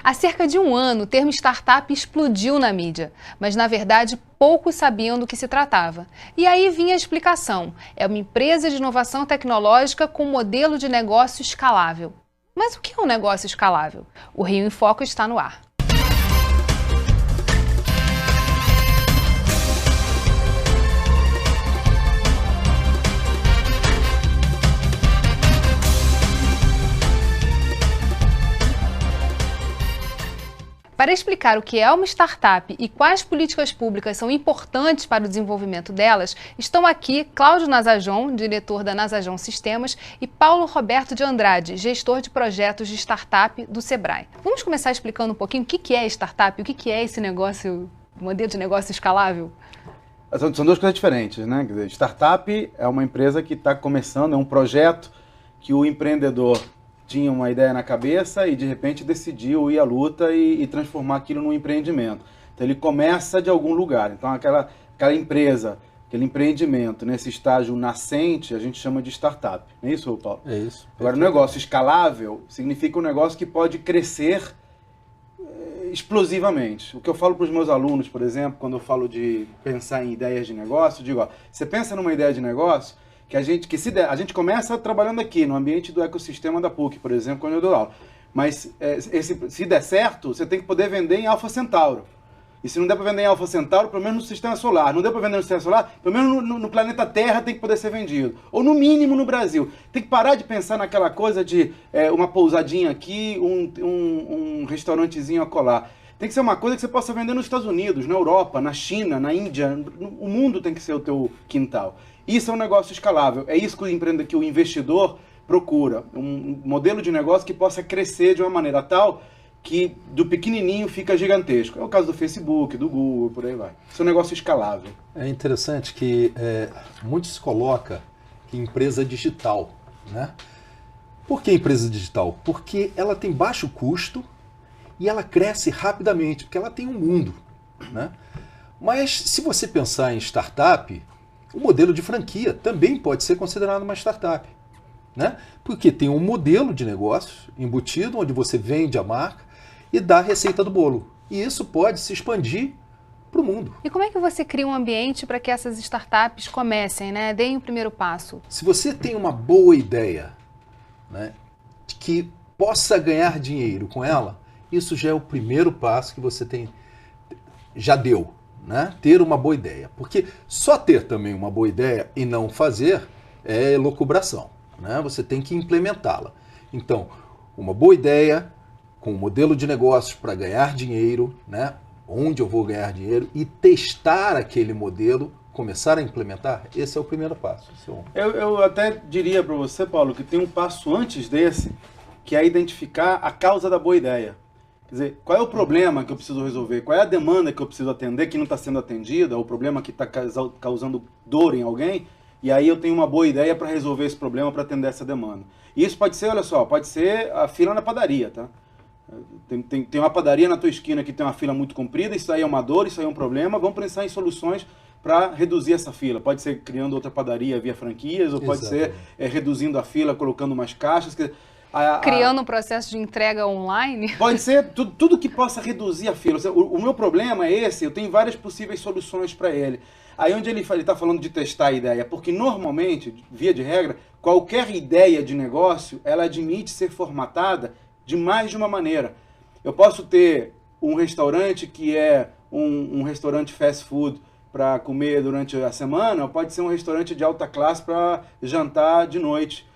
Há cerca de um ano, o termo startup explodiu na mídia, mas na verdade poucos sabiam do que se tratava. E aí vinha a explicação: é uma empresa de inovação tecnológica com modelo de negócio escalável. Mas o que é um negócio escalável? O Rio em Foco está no ar. Para explicar o que é uma startup e quais políticas públicas são importantes para o desenvolvimento delas, estão aqui Cláudio Nazajon, diretor da Nazajon Sistemas, e Paulo Roberto de Andrade, gestor de projetos de startup do Sebrae. Vamos começar explicando um pouquinho o que é startup, o que é esse negócio, modelo de negócio escalável? São duas coisas diferentes, né? Quer dizer, startup é uma empresa que está começando, é um projeto que o empreendedor tinha uma ideia na cabeça e de repente decidiu ir à luta e transformar aquilo num empreendimento. Então ele começa de algum lugar. Então aquela empresa, aquele empreendimento nesse estágio nascente, a gente chama de startup. Não é isso, Paulo? É isso. Agora, o negócio escalável significa um negócio que pode crescer explosivamente. O que eu falo para os meus alunos, por exemplo, quando eu falo de pensar em ideias de negócio, eu digo, ó, você pensa numa ideia de negócio que a gente começa trabalhando aqui, no ambiente do ecossistema da PUC, por exemplo, quando eu dou aula. Mas se der certo, você tem que poder vender em Alpha Centauro. E se não der para vender em Alpha Centauro, pelo menos no sistema solar. Não deu para vender no sistema solar, pelo menos no planeta Terra tem que poder ser vendido. Ou no mínimo no Brasil. Tem que parar de pensar naquela coisa de uma pousadinha aqui, um restaurantezinho acolá. Tem que ser uma coisa que você possa vender nos Estados Unidos, na Europa, na China, na Índia. O mundo tem que ser o teu quintal. Isso é um negócio escalável. É isso que o investidor procura. Um modelo de negócio que possa crescer de uma maneira tal que do pequenininho fica gigantesco. É o caso do Facebook, do Google, por aí vai. Isso é um negócio escalável. É interessante que muito se coloca que empresa digital, né? Por que empresa digital? Porque ela tem baixo custo e ela cresce rapidamente, porque ela tem um mundo, né? Mas se você pensar em startup, o modelo de franquia também pode ser considerado uma startup, né? Porque tem um modelo de negócio embutido, onde você vende a marca e dá a receita do bolo. E isso pode se expandir para o mundo. E como é que você cria um ambiente para que essas startups comecem, né? Deem o primeiro passo? Se você tem uma boa ideia, né, que possa ganhar dinheiro com ela, isso já é o primeiro passo que você já deu. Né? Ter uma boa ideia. Porque só ter também uma boa ideia e não fazer é elucubração. Né? Você tem que implementá-la. Então, uma boa ideia com um modelo de negócios para ganhar dinheiro, né? Onde eu vou ganhar dinheiro e testar aquele modelo, começar a implementar, esse é o primeiro passo. Eu até diria para você, Paulo, que tem um passo antes desse, que é identificar a causa da boa ideia. Quer dizer, qual é o problema que eu preciso resolver? Qual é a demanda que eu preciso atender que não está sendo atendida? O problema que está causando dor em alguém? E aí eu tenho uma boa ideia para resolver esse problema, para atender essa demanda. E isso pode ser, olha só, pode ser a fila na padaria, tá? Tem uma padaria na tua esquina que tem uma fila muito comprida, isso aí é uma dor, isso aí é um problema, vamos pensar em soluções para reduzir essa fila. Pode ser criando outra padaria via franquias, ou pode ser reduzindo a fila, colocando umas caixas. Criando um processo de entrega online? Pode ser tudo que possa reduzir a fila. O meu problema é esse, eu tenho várias possíveis soluções para ele. Aí onde ele está falando de testar a ideia, porque normalmente, via de regra, qualquer ideia de negócio, ela admite ser formatada de mais de uma maneira. Eu posso ter um restaurante que é um restaurante fast food para comer durante a semana, ou pode ser um restaurante de alta classe para jantar de noite.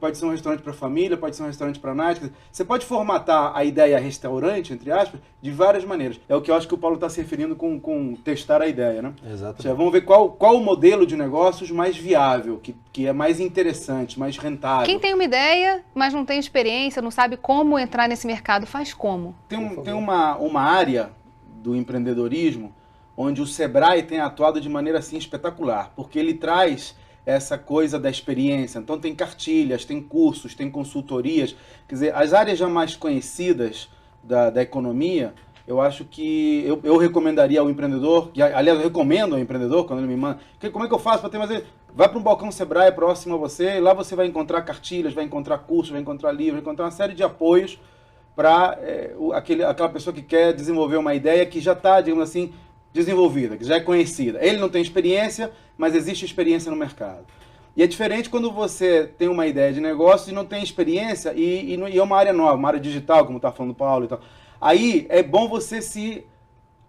Pode ser um restaurante para família, pode ser um restaurante para night. Você pode formatar a ideia restaurante, entre aspas, de várias maneiras. É o que eu acho que o Paulo está se referindo com testar a ideia, né? Exatamente. Já vamos ver qual o modelo de negócios mais viável, que é mais interessante, mais rentável. Quem tem uma ideia, mas não tem experiência, não sabe como entrar nesse mercado, faz como? Tem uma área do empreendedorismo onde o Sebrae tem atuado de maneira assim espetacular, porque ele traz essa coisa da experiência. Então tem cartilhas, tem cursos, tem consultorias. Quer dizer, as áreas já mais conhecidas da economia, eu acho que eu recomendaria ao empreendedor, que, aliás, eu recomendo ao empreendedor, quando ele me manda, como é que eu faço para ter mais... Vai para um balcão Sebrae próximo a você, lá você vai encontrar cartilhas, vai encontrar cursos, vai encontrar livros, vai encontrar uma série de apoios para aquela pessoa que quer desenvolver uma ideia que já está, digamos assim, desenvolvida, que já é conhecida. Ele não tem experiência, mas existe experiência no mercado. E é diferente quando você tem uma ideia de negócio e não tem experiência e é uma área nova, uma área digital, como está falando o Paulo e tal. Aí é bom você se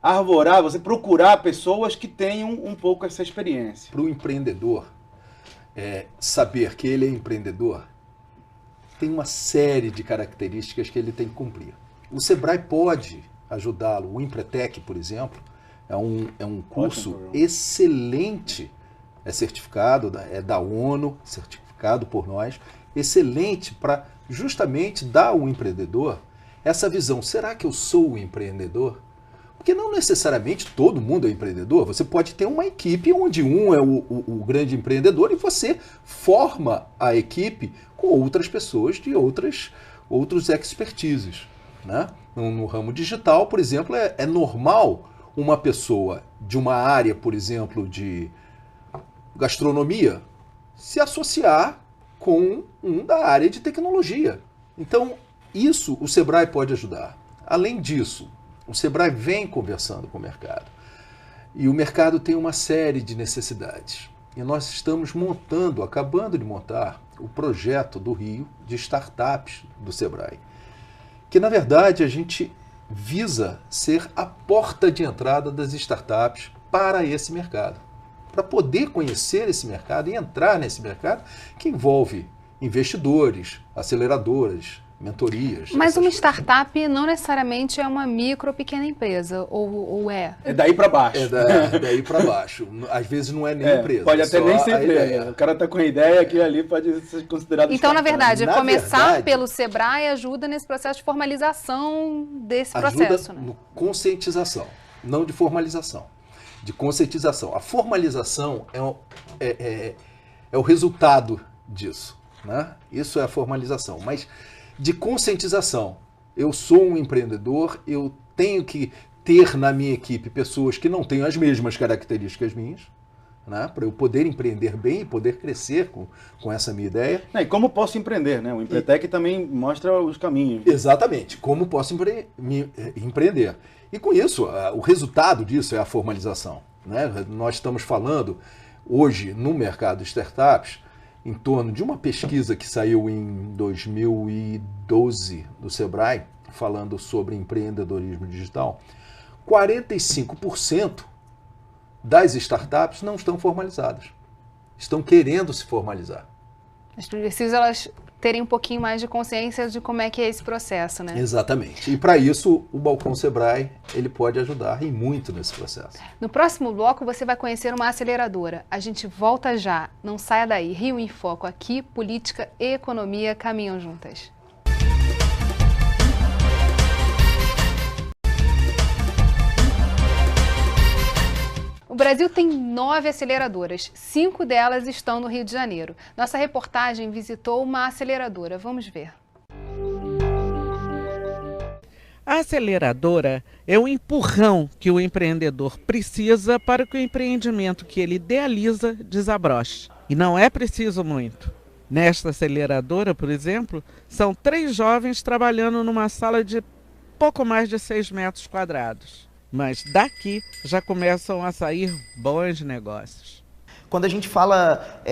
arvorar, você procurar pessoas que tenham um pouco essa experiência. Para o empreendedor saber que ele é empreendedor, tem uma série de características que ele tem que cumprir. O Sebrae pode ajudá-lo. O Empretec, por exemplo, é um curso excelente. É certificado, é da ONU, certificado por nós, excelente para justamente dar ao empreendedor essa visão. Será que eu sou um empreendedor? Porque não necessariamente todo mundo é empreendedor. Você pode ter uma equipe onde um é o grande empreendedor e você forma a equipe com outras pessoas de outros expertises. Né? No ramo digital, por exemplo, é normal uma pessoa de uma área, por exemplo, de gastronomia, se associar com um da área de tecnologia. Então, isso o Sebrae pode ajudar. Além disso, o Sebrae vem conversando com o mercado. E o mercado tem uma série de necessidades. E nós estamos acabando de montar o projeto do Rio de startups do Sebrae. Que, na verdade, a gente visa ser a porta de entrada das startups para esse mercado. Para poder conhecer esse mercado e entrar nesse mercado que envolve investidores, aceleradoras, mentorias. Mas uma startup não necessariamente é uma micro ou pequena empresa, ou é? É daí para baixo. É daí para baixo. Às vezes não é nem empresa. Pode até nem ser empresa. O cara está com a ideia, aquilo ali pode ser considerado Então, startup. na verdade, começar pelo Sebrae ajuda nesse processo de formalização desse processo. Ajuda no conscientização, não de formalização. De conscientização. A formalização é o resultado disso. Né? Isso é a formalização. Mas de conscientização. Eu sou um empreendedor, eu tenho que ter na minha equipe pessoas que não tenham as mesmas características minhas, né? Para eu poder empreender bem e poder crescer com essa minha ideia. E como posso empreender, né? O Empretec também mostra os caminhos. Exatamente. Como posso empreender. E com isso, o resultado disso é a formalização. Né? Nós estamos falando hoje no mercado de startups em torno de uma pesquisa que saiu em 2012 do Sebrae, falando sobre empreendedorismo digital. 45% das startups não estão formalizadas. Estão querendo se formalizar. Mas precisa elas terem um pouquinho mais de consciência de como é que é esse processo, né? Exatamente. E para isso, o Balcão Sebrae, ele pode ajudar e muito nesse processo. No próximo bloco, você vai conhecer uma aceleradora. A gente volta já. Não saia daí. Rio em Foco. Aqui, política e economia caminham juntas. O Brasil tem 9 aceleradoras, 5 delas estão no Rio de Janeiro. Nossa reportagem visitou uma aceleradora. Vamos ver. A aceleradora é o empurrão que o empreendedor precisa para que o empreendimento que ele idealiza desabroche. E não é preciso muito. Nesta aceleradora, por exemplo, são 3 jovens trabalhando numa sala de pouco mais de 6 metros quadrados. Mas daqui já começam a sair bons negócios. Quando a gente fala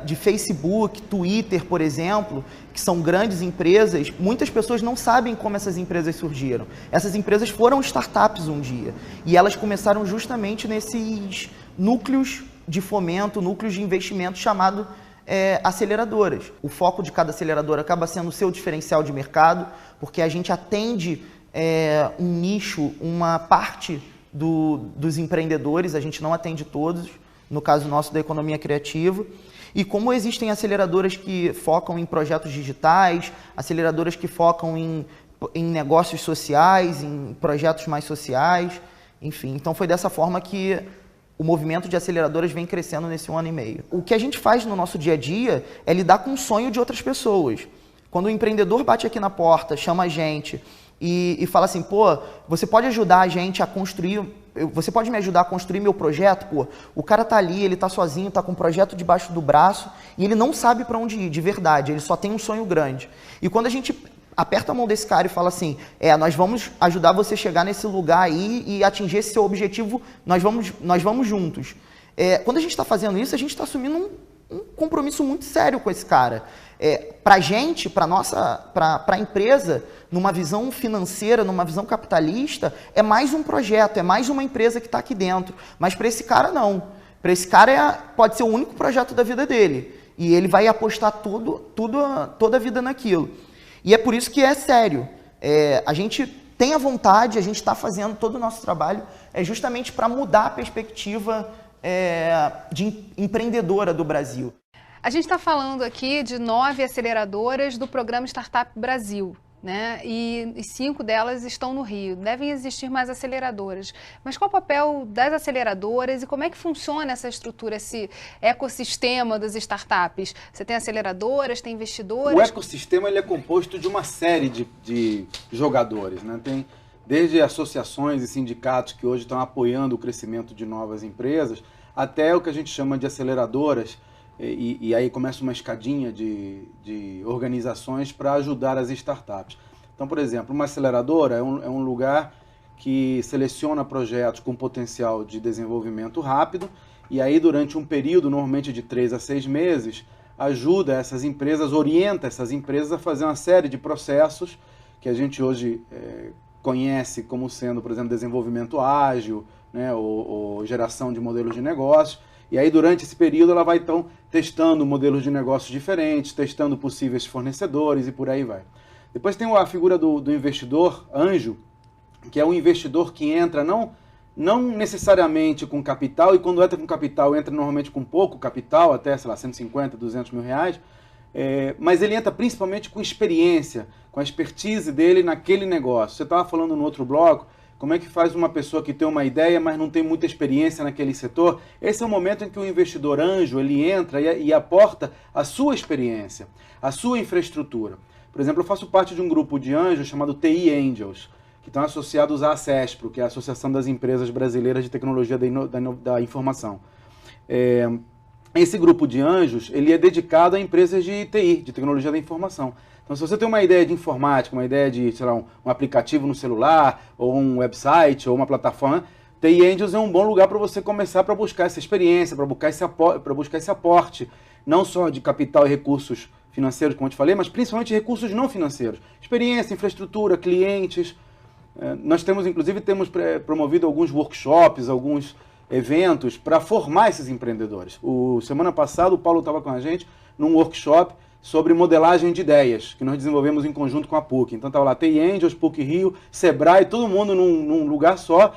de Facebook, Twitter, por exemplo, que são grandes empresas, muitas pessoas não sabem como essas empresas surgiram. Essas empresas foram startups um dia e elas começaram justamente nesses núcleos de fomento, núcleos de investimento chamado aceleradoras. O foco de cada aceleradora acaba sendo o seu diferencial de mercado, porque a gente atende um nicho, uma parte dos empreendedores, a gente não atende todos, no caso nosso da economia criativa. E como existem aceleradoras que focam em projetos digitais, aceleradoras que focam em negócios sociais, em projetos mais sociais, enfim. Então foi dessa forma que o movimento de aceleradoras vem crescendo nesse 1 ano e meio. O que a gente faz no nosso dia a dia é lidar com o sonho de outras pessoas. Quando o empreendedor bate aqui na porta, chama a gente e fala assim, pô, você pode ajudar a gente a construir, você pode me ajudar a construir meu projeto? Pô, o cara tá ali, ele tá sozinho, tá com um projeto debaixo do braço e ele não sabe para onde ir, de verdade, ele só tem um sonho grande. E quando a gente aperta a mão desse cara e fala assim, nós vamos ajudar você a chegar nesse lugar aí e atingir esse seu objetivo, nós vamos juntos. Quando a gente está fazendo isso, a gente está assumindo um compromisso muito sério com esse cara. Para a gente, para a empresa, numa visão financeira, numa visão capitalista, é mais um projeto, é mais uma empresa que está aqui dentro. Mas para esse cara, não. Para esse cara, pode ser o único projeto da vida dele. E ele vai apostar toda a vida naquilo. E é por isso que é sério. A gente tem a vontade, a gente está fazendo todo o nosso trabalho, justamente para mudar a perspectiva de empreendedora do Brasil. A gente está falando aqui de 9 aceleradoras do programa Startup Brasil, né? E 5 delas estão no Rio. Devem existir mais aceleradoras. Mas qual o papel das aceleradoras e como é que funciona essa estrutura, esse ecossistema das startups? Você tem aceleradoras, tem investidores? O ecossistema ele é composto de uma série de jogadores, né? Tem desde associações e sindicatos que hoje estão apoiando o crescimento de novas empresas, até o que a gente chama de aceleradoras, e aí começa uma escadinha de organizações para ajudar as startups. Então, por exemplo, uma aceleradora é um lugar que seleciona projetos com potencial de desenvolvimento rápido, e aí durante um período, normalmente de 3 a 6 meses, ajuda essas empresas, orienta essas empresas a fazer uma série de processos que a gente hoje conhece como sendo, por exemplo, desenvolvimento ágil, né, ou geração de modelos de negócio. E aí, durante esse período, ela vai, então, testando modelos de negócios diferentes, testando possíveis fornecedores e por aí vai. Depois tem a figura do investidor anjo, que é um investidor que entra não necessariamente com capital, e quando entra com capital, entra normalmente com pouco capital, até, sei lá, 150, 200 mil reais, mas ele entra principalmente com experiência, com a expertise dele naquele negócio. Você estava falando no outro bloco, como é que faz uma pessoa que tem uma ideia, mas não tem muita experiência naquele setor? Esse é o momento em que o investidor anjo ele entra e aporta a sua experiência, a sua infraestrutura. Por exemplo, eu faço parte de um grupo de anjos chamado TI Angels, que estão associados à ACESPRO, que é a Associação das Empresas Brasileiras de Tecnologia da Informação. Esse grupo de anjos ele é dedicado a empresas de TI, de Tecnologia da Informação. Então, se você tem uma ideia de informática, uma ideia de, sei lá, um aplicativo no celular, ou um website, ou uma plataforma, TI Angels é um bom lugar para você começar para buscar essa experiência, para buscar esse aporte, não só de capital e recursos financeiros, como eu te falei, mas principalmente recursos não financeiros. Experiência, infraestrutura, clientes. Nós temos, inclusive, promovido alguns workshops, alguns eventos para formar esses empreendedores. Semana passada, o Paulo estava com a gente num workshop sobre modelagem de ideias, que nós desenvolvemos em conjunto com a PUC. Então estava lá TI Angels, PUC Rio, Sebrae, todo mundo num lugar só,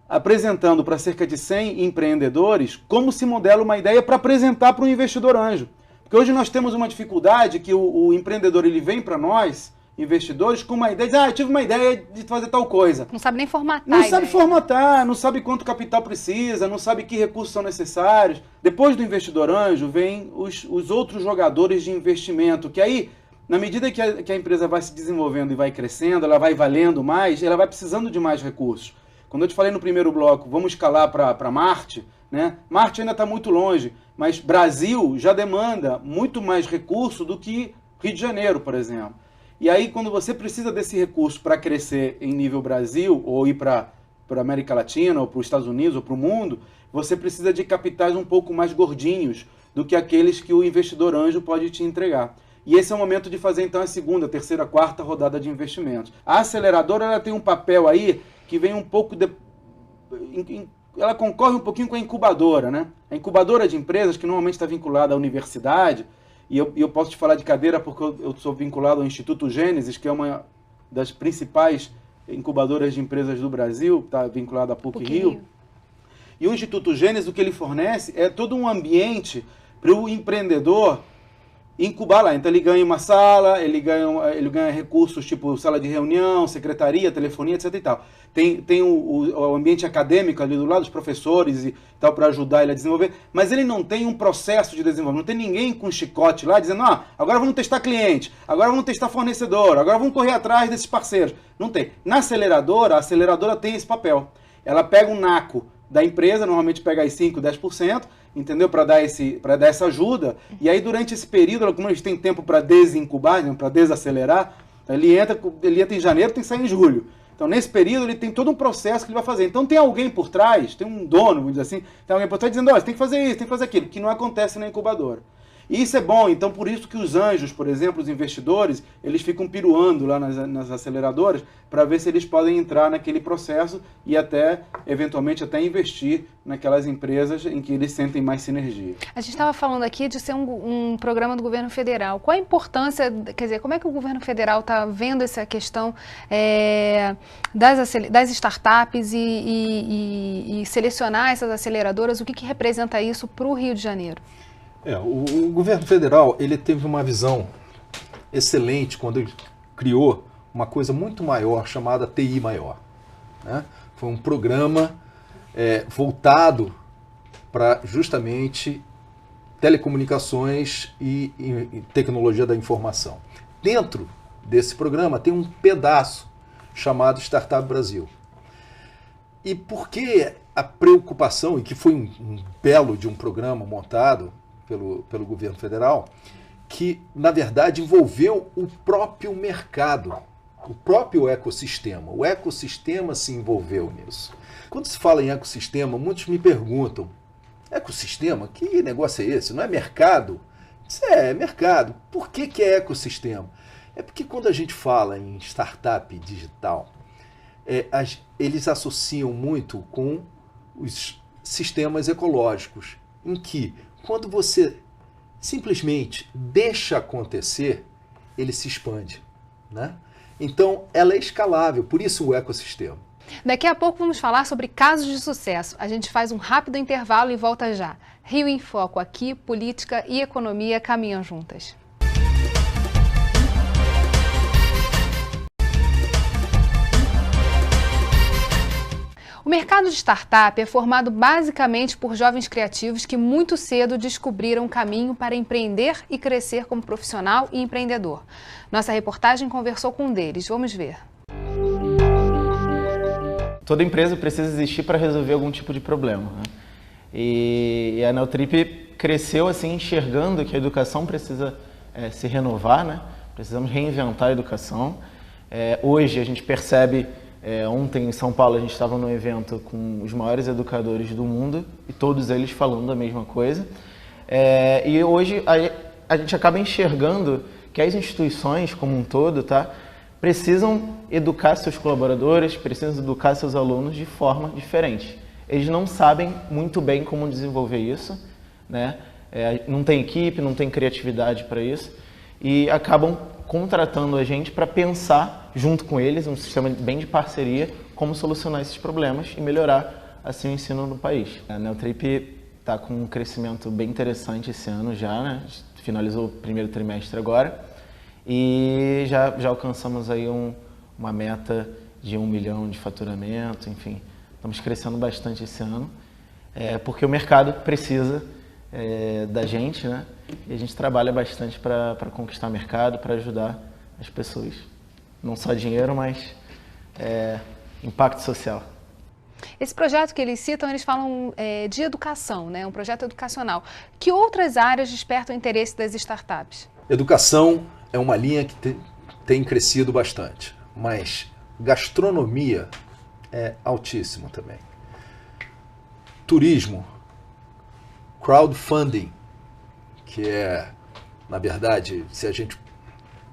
apresentando para cerca de 100 empreendedores como se modela uma ideia para apresentar para um investidor anjo. Porque hoje nós temos uma dificuldade que o empreendedor ele vem para nós, investidores, com uma ideia, eu tive uma ideia de fazer tal coisa. Não sabe nem formatar. Não sabe formatar, não sabe quanto capital precisa, não sabe que recursos são necessários. Depois do investidor anjo, vem os outros jogadores de investimento, que aí, na medida que a empresa vai se desenvolvendo e vai crescendo, ela vai valendo mais, ela vai precisando de mais recursos. Quando eu te falei no primeiro bloco, vamos escalar para Marte, né? Marte ainda está muito longe, mas Brasil já demanda muito mais recurso do que Rio de Janeiro, por exemplo. E aí, quando você precisa desse recurso para crescer em nível Brasil, ou ir para a América Latina, ou para os Estados Unidos, ou para o mundo, você precisa de capitais um pouco mais gordinhos do que aqueles que o investidor anjo pode te entregar. E esse é o momento de fazer, então, a segunda, terceira, quarta rodada de investimentos. A aceleradora ela tem um papel aí que vem um pouco... ela concorre um pouquinho com a incubadora, né? A incubadora de empresas, que normalmente está vinculada à universidade, e eu posso te falar de cadeira porque eu sou vinculado ao Instituto Gênesis, que é uma das principais incubadoras de empresas do Brasil, está vinculado à PUC Rio. E o Instituto Gênesis, o que ele fornece é todo um ambiente para o empreendedor incubar lá. Então ele ganha uma sala, ele ganha recursos tipo sala de reunião, secretaria, telefonia, etc. e tal. Tem o ambiente acadêmico ali do lado, os professores e tal, para ajudar ele a desenvolver, mas ele não tem um processo de desenvolvimento, não tem ninguém com chicote lá dizendo, agora vamos testar cliente, agora vamos testar fornecedor, agora vamos correr atrás desses parceiros. Não tem. Na aceleradora, a aceleradora tem esse papel. Ela pega um naco da empresa, normalmente pega aí 5%, 10%, entendeu? Para dar essa ajuda. E aí, durante esse período, como a gente tem tempo para desincubar, para desacelerar, Então, ele entra em janeiro, tem que sair em julho. Então, nesse período, ele tem todo um processo que ele vai fazer. Então, tem alguém por trás, tem um dono, vamos dizer assim, tem alguém por trás dizendo, olha, você tem que fazer isso, tem que fazer aquilo, que não acontece na incubadora. E isso é bom, então por isso que os anjos, por exemplo, os investidores, eles ficam piruando lá nas aceleradoras para ver se eles podem entrar naquele processo e até, eventualmente, até investir naquelas empresas em que eles sentem mais sinergia. A gente estava falando aqui de ser um programa do governo federal. Qual a importância, quer dizer, como é que o governo federal está vendo essa questão das startups e selecionar essas aceleradoras? O que representa isso para o Rio de Janeiro? O governo federal ele teve uma visão excelente quando ele criou uma coisa muito maior chamada TI Maior, né? Foi um programa voltado para justamente telecomunicações e tecnologia da informação. Dentro desse programa tem um pedaço chamado Startup Brasil. E por que a preocupação, e que foi um belo de um programa montado pelo governo federal, que, na verdade, envolveu o próprio mercado, o próprio ecossistema. O ecossistema se envolveu nisso. Quando se fala em ecossistema, muitos me perguntam, ecossistema? Que negócio é esse? Não é mercado? Isso é mercado. Por que é ecossistema? É porque quando a gente fala em startup digital, eles associam muito com os sistemas ecológicos, em que quando você simplesmente deixa acontecer, ele se expande, né? Então, ela é escalável, por isso o ecossistema. Daqui a pouco vamos falar sobre casos de sucesso. A gente faz um rápido intervalo e volta já. Rio em Foco aqui, política e economia caminham juntas. O mercado de startup é formado basicamente por jovens criativos que muito cedo descobriram um caminho para empreender e crescer como profissional e empreendedor. Nossa reportagem conversou com um deles. Vamos ver. Toda empresa precisa existir para resolver algum tipo de problema, né? E a Neotrip cresceu assim, enxergando que a educação precisa se renovar, né? Precisamos reinventar a educação. Hoje a gente percebe... ontem em São Paulo a gente estava num evento com os maiores educadores do mundo e todos eles falando a mesma coisa. E hoje a gente acaba enxergando que as instituições como um todo, tá, precisam educar seus colaboradores, precisam educar seus alunos de forma diferente. Eles não sabem muito bem como desenvolver isso, né? Não tem equipe, não tem criatividade para isso e acabam contratando a gente para pensar junto com eles, um sistema bem de parceria, como solucionar esses problemas e melhorar assim o ensino no país. A Neotrip está com um crescimento bem interessante esse ano já, né? Finalizou o primeiro trimestre agora e já alcançamos aí uma meta de 1 milhão de faturamento, enfim, estamos crescendo bastante esse ano, porque o mercado precisa da gente, né? E a gente trabalha bastante para conquistar mercado, para ajudar as pessoas. Não só dinheiro, mas impacto social. Esse projeto que eles citam, eles falam de educação, né? Um projeto educacional. Que outras áreas despertam o interesse das startups? Educação é uma linha que tem crescido bastante, mas gastronomia é altíssimo também. Turismo, crowdfunding, que é, na verdade, se a gente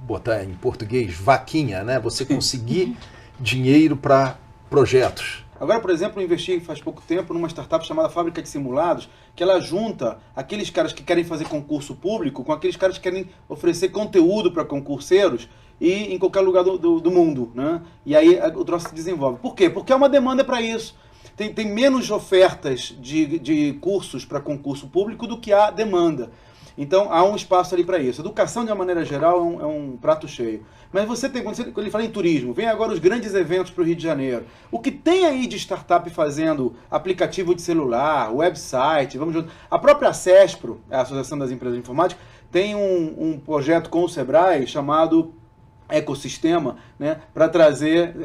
botar em português, vaquinha, né? Você conseguir dinheiro para projetos. Agora, por exemplo, eu investi faz pouco tempo numa startup chamada Fábrica de Simulados, que ela junta aqueles caras que querem fazer concurso público com aqueles caras que querem oferecer conteúdo para concurseiros e em qualquer lugar do mundo, né? E aí o troço se desenvolve. Por quê? Porque há uma demanda para isso. Tem menos ofertas de cursos para concurso público do que há demanda. Então, há um espaço ali para isso. Educação, de uma maneira geral, é um prato cheio. Mas você tem, quando ele fala em turismo, vem agora os grandes eventos para o Rio de Janeiro. O que tem aí de startup fazendo aplicativo de celular, website, vamos junto. A própria Cespro, a Associação das Empresas de Informática, tem um projeto com o Sebrae chamado Ecossistema, né, para trazer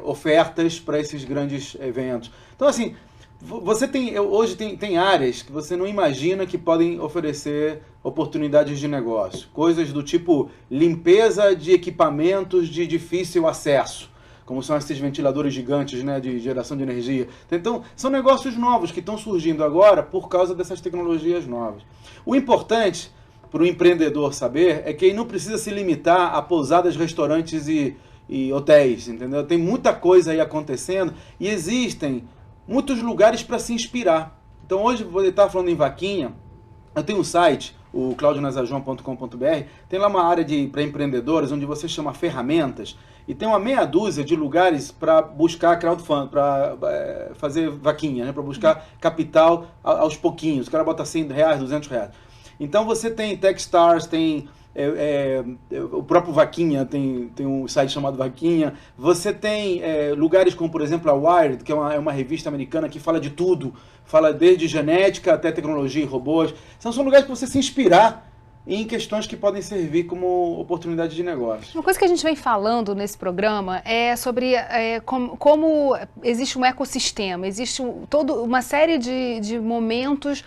ofertas para esses grandes eventos. Então, assim, Você hoje tem áreas que você não imagina que podem oferecer oportunidades de negócio. Coisas do tipo limpeza de equipamentos de difícil acesso, como são esses ventiladores gigantes, né, de geração de energia. Então, são negócios novos que estão surgindo agora por causa dessas tecnologias novas. O importante para o empreendedor saber é que ele não precisa se limitar a pousadas, restaurantes e hotéis, entendeu? Tem muita coisa aí acontecendo e existem muitos lugares para se inspirar. Então hoje, você está falando em vaquinha, eu tenho um site, o claudionazajon.com.br, tem lá uma área para empreendedores, onde você chama ferramentas, e tem uma meia dúzia de lugares para buscar crowdfunding, para fazer vaquinha, né? Para buscar capital aos pouquinhos. O cara bota R$100, R$200. Então você tem Techstars, tem o próprio Vaquinha, tem um site chamado Vaquinha. Você tem lugares como, por exemplo, a Wired, que é uma revista americana que fala de tudo. Fala desde genética até tecnologia e robôs. São lugares para você se inspirar em questões que podem servir como oportunidade de negócio. Uma coisa que a gente vem falando nesse programa é sobre como existe um ecossistema, existe toda uma série de momentos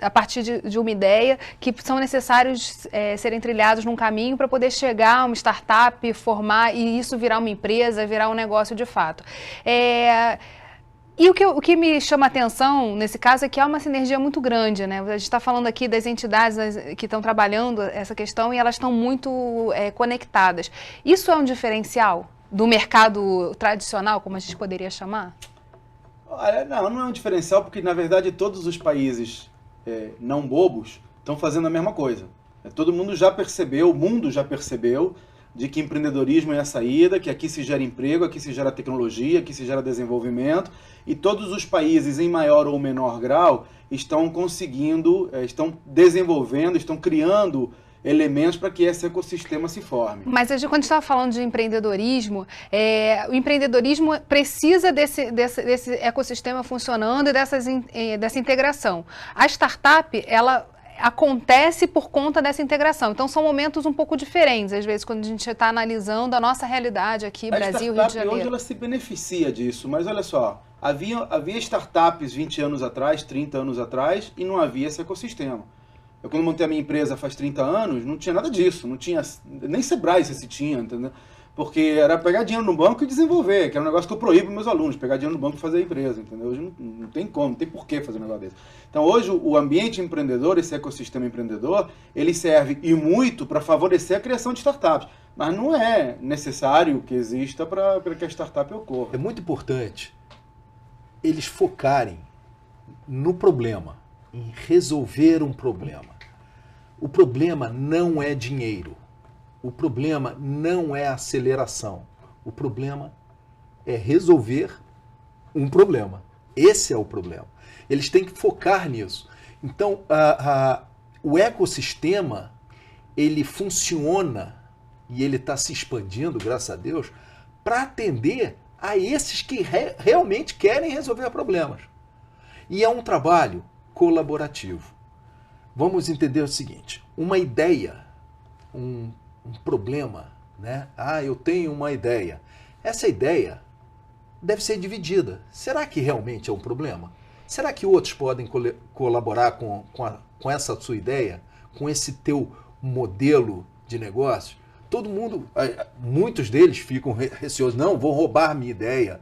a partir de uma ideia que são necessários serem trilhados num caminho para poder chegar a uma startup, formar e isso virar uma empresa, virar um negócio de fato. E o que me chama a atenção nesse caso é que há uma sinergia muito grande, né? A gente está falando aqui das entidades que estão trabalhando essa questão e elas estão muito conectadas. Isso é um diferencial do mercado tradicional, como a gente poderia chamar? Olha, não é um diferencial porque, na verdade, todos os países não bobos estão fazendo a mesma coisa. Todo mundo já percebeu, o mundo já percebeu de que empreendedorismo é a saída, que aqui se gera emprego, aqui se gera tecnologia, aqui se gera desenvolvimento, e todos os países, em maior ou menor grau, estão conseguindo, estão desenvolvendo, estão criando elementos para que esse ecossistema se forme. Mas quando a gente estava falando de empreendedorismo, o empreendedorismo precisa desse ecossistema funcionando e dessa integração. A startup, ela acontece por conta dessa integração. Então, são momentos um pouco diferentes, às vezes, quando a gente está analisando a nossa realidade aqui, Brasil, Rio de Janeiro. Hoje ela se beneficia disso, mas olha só, havia startups 20 anos atrás, 30 anos atrás, e não havia esse ecossistema. Eu, quando montei a minha empresa faz 30 anos, não tinha nada disso, não tinha, nem Sebrae se tinha, entendeu? Porque era pegar dinheiro no banco e desenvolver, que era um negócio que eu proíbo meus alunos, pegar dinheiro no banco e fazer a empresa, entendeu? Hoje não tem como, não tem porquê fazer um negócio desse. Então hoje o ambiente empreendedor, esse ecossistema empreendedor, ele serve e muito para favorecer a criação de startups, mas não é necessário que exista para que a startup ocorra. É muito importante eles focarem no problema, em resolver um problema. O problema não é dinheiro. O problema não é aceleração. O problema é resolver um problema. Esse é o problema. Eles têm que focar nisso. Então, o ecossistema, ele funciona e ele está se expandindo, graças a Deus, para atender a esses que realmente querem resolver problemas. E é um trabalho colaborativo. Vamos entender o seguinte, uma ideia, um problema, né? Eu tenho uma ideia. Essa ideia deve ser dividida. Será que realmente é um problema? Será que outros podem colaborar com essa sua ideia? Com esse teu modelo de negócio? Todo mundo, muitos deles ficam receosos. Não, vou roubar minha ideia.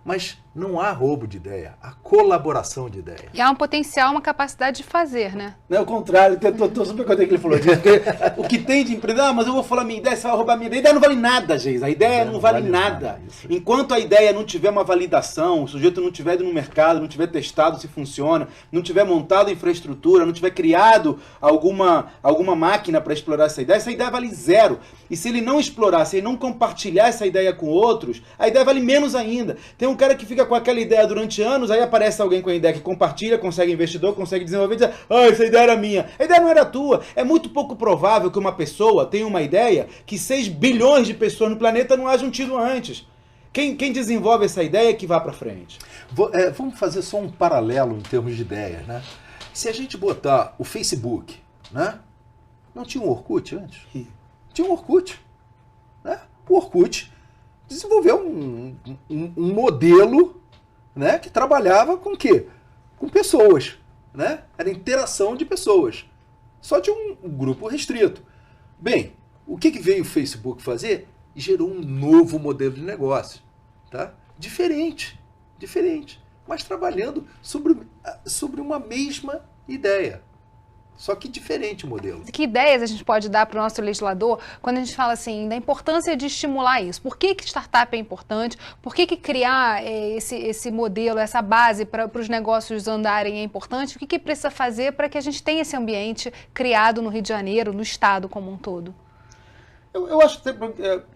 Mas não há roubo de ideia, há colaboração de ideia. E há um potencial, uma capacidade de fazer, né? Não é o contrário, estou super contente que ele falou disso, porque o que tem de empreender, mas eu vou falar minha ideia, você vai roubar minha ideia. A ideia não vale nada, Geis, a ideia não vale nada. Enquanto a ideia não tiver uma validação, o sujeito não tiver ido no mercado, não tiver testado se funciona, não tiver montado a infraestrutura, não tiver criado alguma máquina para explorar essa ideia vale zero. E se ele não explorar, se ele não compartilhar essa ideia com outros, a ideia vale menos ainda. Tem um cara que fica com aquela ideia durante anos, aí aparece alguém com a ideia que compartilha, consegue investidor, consegue desenvolver e diz, essa ideia era minha. A ideia não era tua. É muito pouco provável que uma pessoa tenha uma ideia que 6 bilhões de pessoas no planeta não hajam tido antes. Quem desenvolve essa ideia é que vá para frente. Vamos fazer só um paralelo em termos de ideias, né? Se a gente botar o Facebook, né? Não tinha um Orkut antes? Tinha um Orkut, né? O Orkut desenvolveu um modelo né, que trabalhava com o quê? Com pessoas, né? Era interação de pessoas, só de um grupo restrito. Bem, o que veio o Facebook fazer? Gerou um novo modelo de negócio, tá? Diferente, mas trabalhando sobre uma mesma ideia. Só que diferente o modelo. Que ideias a gente pode dar para o nosso legislador quando a gente fala assim da importância de estimular isso? Por que startup é importante? Por que criar esse modelo, essa base para os negócios andarem é importante? O que precisa fazer para que a gente tenha esse ambiente criado no Rio de Janeiro, no estado como um todo? Eu acho que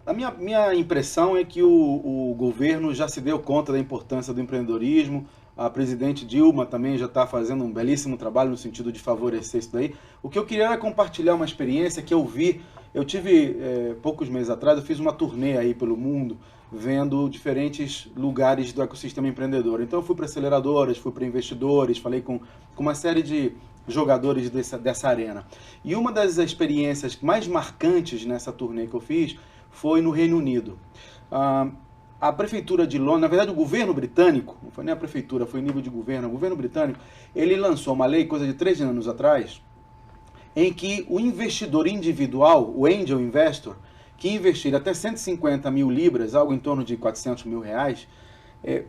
a minha impressão é que o governo já se deu conta da importância do empreendedorismo. A presidente Dilma também já está fazendo um belíssimo trabalho no sentido de favorecer isso daí. O que eu queria era compartilhar uma experiência que eu vi. Eu tive, poucos meses atrás, eu fiz uma turnê aí pelo mundo, vendo diferentes lugares do ecossistema empreendedor. Então eu fui para aceleradoras, fui para investidores, falei com uma série de jogadores dessa arena. E uma das experiências mais marcantes nessa turnê que eu fiz foi no Reino Unido. A prefeitura de Londres, na verdade o governo britânico, não foi nem a prefeitura, foi o nível de governo, o governo britânico, ele lançou uma lei, coisa de 3 anos atrás, em que o investidor individual, o angel investor, que investir até 150 mil libras, algo em torno de 400 mil reais,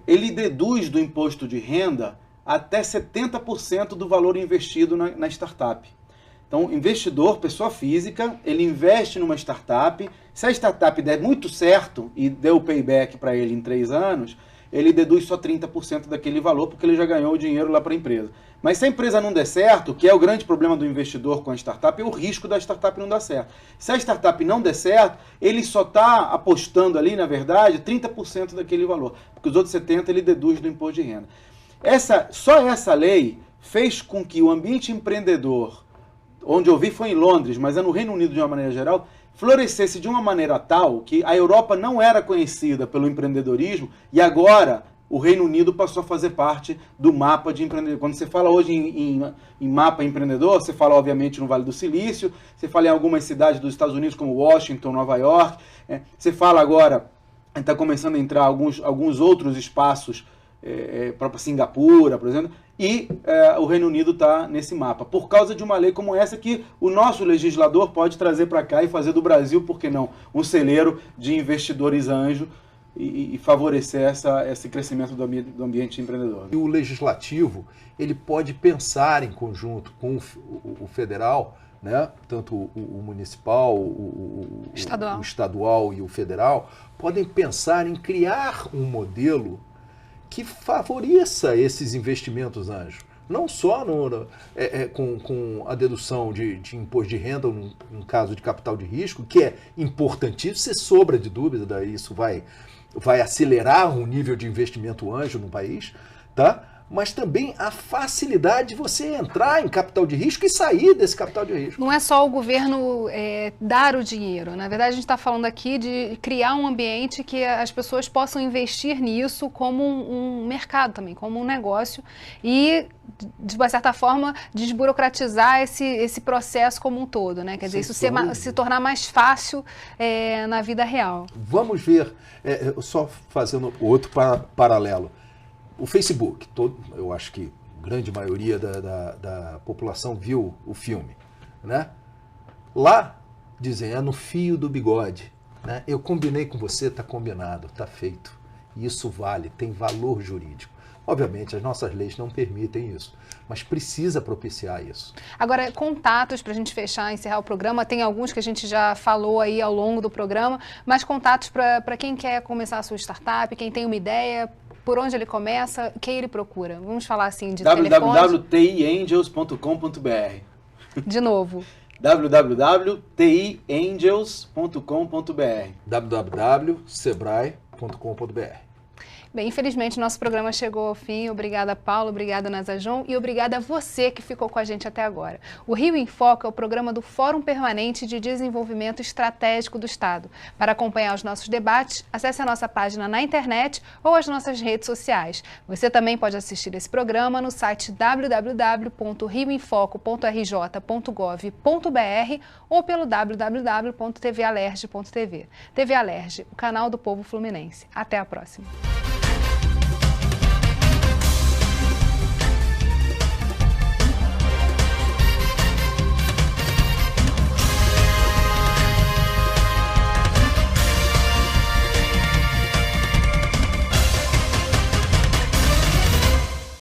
ele deduz do imposto de renda até 70% do valor investido na startup. Então, investidor, pessoa física, ele investe numa startup. Se a startup der muito certo e der o payback para ele em 3 anos, ele deduz só 30% daquele valor, porque ele já ganhou o dinheiro lá para a empresa. Mas se a empresa não der certo, que é o grande problema do investidor com a startup, é o risco da startup não dar certo. Se a startup não der certo, ele só está apostando ali, na verdade, 30% daquele valor, porque os outros 70% ele deduz do imposto de renda. Só essa lei fez com que o ambiente empreendedor, onde eu vi foi em Londres, mas é no Reino Unido de uma maneira geral, florescesse de uma maneira tal que a Europa não era conhecida pelo empreendedorismo e agora o Reino Unido passou a fazer parte do mapa de empreendedor. Quando você fala hoje em mapa empreendedor, você fala obviamente no Vale do Silício, você fala em algumas cidades dos Estados Unidos como Washington, Nova York, você fala agora, está começando a entrar alguns outros espaços, para Singapura, por exemplo, e o Reino Unido está nesse mapa, por causa de uma lei como essa que o nosso legislador pode trazer para cá e fazer do Brasil, por que não, um celeiro de investidores anjo e favorecer esse crescimento do ambiente empreendedor. E o legislativo, ele pode pensar em conjunto com o federal, né? Tanto o municipal, o estadual e o federal, podem pensar em criar um modelo que favoreça esses investimentos anjos. Não só com a dedução de imposto de renda, num caso de capital de risco, que é importantíssimo, sem sombra de dúvida, daí isso vai acelerar o nível de investimento anjo no país, tá? Mas também a facilidade de você entrar em capital de risco e sair desse capital de risco. Não é só o governo dar o dinheiro. Na verdade, a gente está falando aqui de criar um ambiente que as pessoas possam investir nisso como um mercado também, como um negócio e, de uma certa forma, desburocratizar esse processo como um todo, né? Quer dizer, isso se tornar mais fácil na vida real. Vamos ver, só fazendo outro paralelo. O Facebook, eu acho que a grande maioria da população viu o filme, né? Lá dizem, é no fio do bigode, né? Eu combinei com você, está combinado, está feito. Isso vale, tem valor jurídico. Obviamente, as nossas leis não permitem isso, mas precisa propiciar isso. Agora, contatos, para a gente fechar, encerrar o programa, tem alguns que a gente já falou aí ao longo do programa, mas contatos para quem quer começar a sua startup, quem tem uma ideia, por onde ele começa, quem ele procura? Vamos falar assim de www.tiangels.com.br. De novo. www.tiangels.com.br. www.sebrae.com.br. Bem, infelizmente, nosso programa chegou ao fim. Obrigada, Paulo. Obrigada, Nazajon. E obrigada a você que ficou com a gente até agora. O Rio em Foco é o programa do Fórum Permanente de Desenvolvimento Estratégico do Estado. Para acompanhar os nossos debates, acesse a nossa página na internet ou as nossas redes sociais. Você também pode assistir esse programa no site www.rioemfoco.rj.gov.br ou pelo www.tvalerj.tv. TV Alerj, o canal do povo fluminense. Até a próxima.